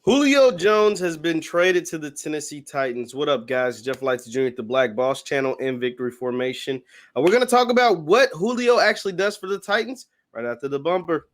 Julio Jones has been traded to the Tennessee Titans. What up, guys? Jeff Lightsy Jr. at the Black Boss Channel and Victory Formation. We're going to talk about what Julio actually does for the Titans right after the bumper.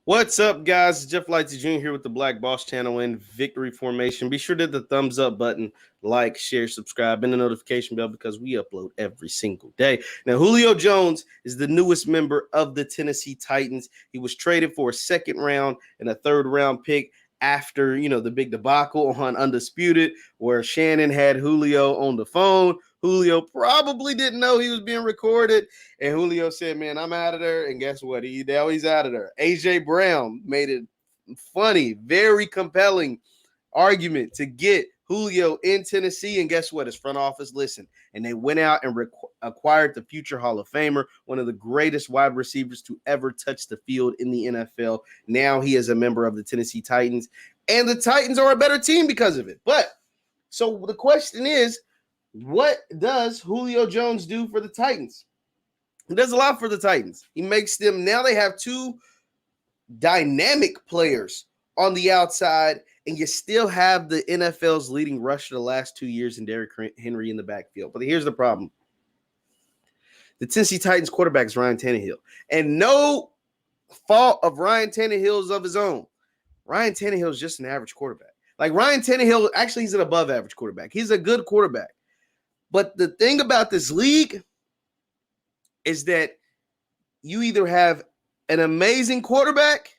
What's up, guys? Jeff Lightsy Jr. here with the Black Boss Channel and Victory Formation. Be sure to hit the thumbs up button, like, share, subscribe, and the notification bell because we upload every single day. Now, Julio Jones is the newest member of the Tennessee Titans. He was traded for a second round and a third round pick after, the big debacle on Undisputed, where Shannon had Julio on the phone. Julio probably didn't know he was being recorded. And Julio said, man, I'm out of there. And guess what? Now he's out of there. A.J. Brown made it funny, very compelling argument to get Julio in Tennessee. And guess what? His front office listened. And they went out and acquired the future Hall of Famer, one of the greatest wide receivers to ever touch the field in the NFL. Now he is a member of the Tennessee Titans. And the Titans are a better team because of it. But so the question is, what does Julio Jones do for the Titans? He does a lot for the Titans. He makes them, now they have two dynamic players on the outside, and you still have the NFL's leading rusher the last 2 years in Derrick Henry in the backfield. But here's the problem. The Tennessee Titans quarterback is Ryan Tannehill. And no fault of Ryan Tannehill's of his own. Ryan Tannehill is just an average quarterback. Like Ryan Tannehill, actually, he's an above average quarterback. He's a good quarterback. But the thing about this league is that you either have an amazing quarterback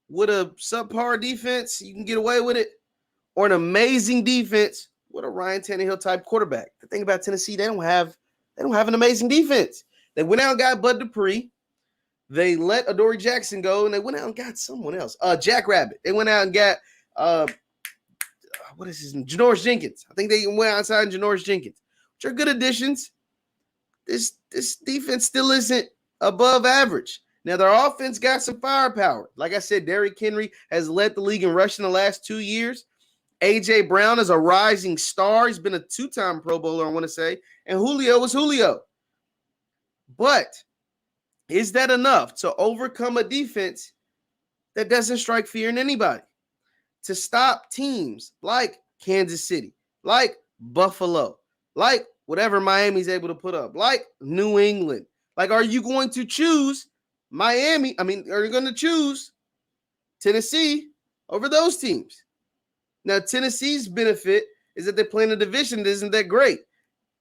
with a subpar defense, you can get away with it, or an amazing defense with a Ryan Tannehill type quarterback. The thing about Tennessee, they don't have an amazing defense. They went out and got Bud Dupree. They let Adoree Jackson go, and they went out and got someone else. Jack Rabbit. They went out and got what is his name? Janoris Jenkins. I think they went outside and Janoris Jenkins, which are good additions. This defense still isn't above average. Now, their offense got some firepower. Like I said, Derrick Henry has led the league in rushing the last 2 years. A.J. Brown is a rising star. He's been a two-time Pro Bowler, I want to say. And Julio is Julio. But is that enough to overcome a defense that doesn't strike fear in anybody? To stop teams like Kansas City, like Buffalo, like whatever Miami's able to put up, like New England. Like, are you going to choose Miami? Are you going to choose Tennessee over those teams? Now, Tennessee's benefit is that they play in a division that isn't that great.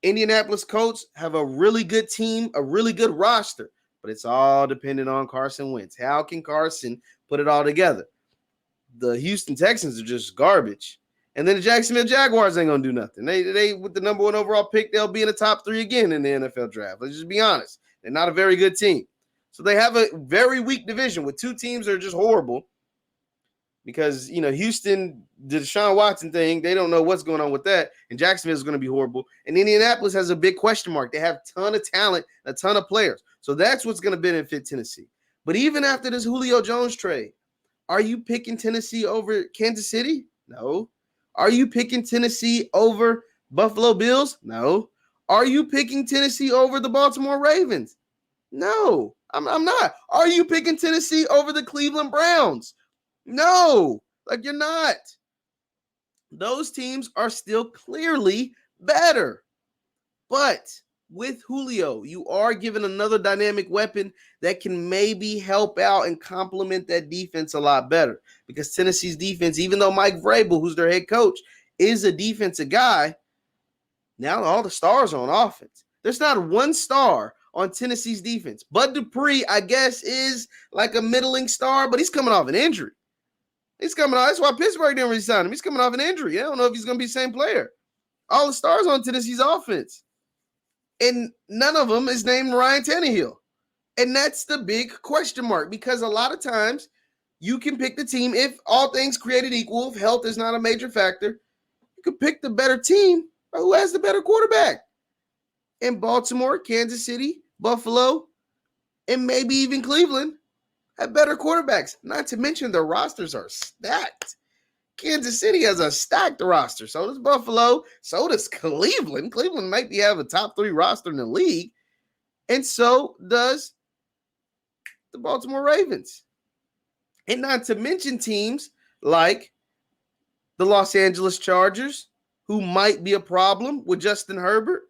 Indianapolis Colts have a really good team, a really good roster, but it's all dependent on Carson Wentz. How can Carson put it all together? The Houston Texans are just garbage. And then the Jacksonville Jaguars ain't going to do nothing. They with the number one overall pick, they'll be in the top 3 again in the NFL draft. Let's just be honest. They're not a very good team. So they have a very weak division with 2 teams that are just horrible because, Houston, the Deshaun Watson thing, they don't know what's going on with that. And Jacksonville is going to be horrible. And Indianapolis has a big question mark. They have a ton of talent, a ton of players. So that's what's going to benefit Tennessee. But even after this Julio Jones trade, are you picking Tennessee over Kansas City? No. Are you picking Tennessee over Buffalo Bills? No. Are you picking Tennessee over the Baltimore Ravens? No, I'm not. Are you picking Tennessee over the Cleveland Browns? No, like you're not. Those teams are still clearly better. But with Julio, you are given another dynamic weapon that can maybe help out and complement that defense a lot better. Because Tennessee's defense, even though Mike Vrabel, who's their head coach, is a defensive guy, now all the stars are on offense. There's not one star on Tennessee's defense. Bud Dupree, I guess, is like a middling star, but he's coming off an injury. He's coming off. That's why Pittsburgh didn't resign him. He's coming off an injury. I don't know if he's going to be the same player. All the stars on Tennessee's offense. And none of them is named Ryan Tannehill. And that's the big question mark because a lot of times you can pick the team if all things created equal, if health is not a major factor, you can pick the better team or who has the better quarterback. In Baltimore, Kansas City, Buffalo, and maybe even Cleveland, have better quarterbacks. Not to mention their rosters are stacked. Kansas City has a stacked roster. So does Buffalo. So does Cleveland. Cleveland might have a top 3 roster in the league. And so does the Baltimore Ravens. And not to mention teams like the Los Angeles Chargers, who might be a problem with Justin Herbert.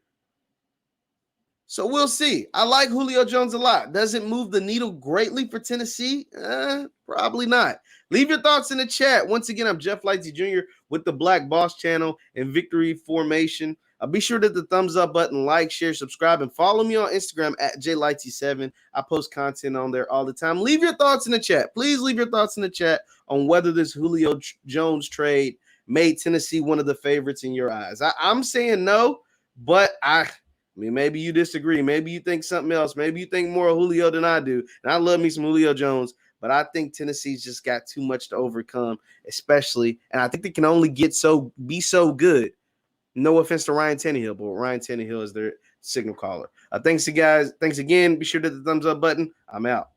So we'll see. I like Julio Jones a lot. Does it move the needle greatly for Tennessee? Probably not. Leave your thoughts in the chat. Once again, I'm Jeff Lightsy Jr. with the Black Boss Channel and Victory Formation. Be sure to hit the thumbs up button, like, share, subscribe, and follow me on Instagram at jlightsy7. I post content on there all the time. Leave your thoughts in the chat. Please leave your thoughts in the chat on whether this Julio Jones trade made Tennessee one of the favorites in your eyes. I'm saying no, but I mean, maybe you disagree. Maybe you think something else. Maybe you think more of Julio than I do. And I love me some Julio Jones, but I think Tennessee's just got too much to overcome, especially. And I think they can only be so good. No offense to Ryan Tannehill, but Ryan Tannehill is their signal caller. Thanks, you guys. Thanks again. Be sure to hit the thumbs up button. I'm out.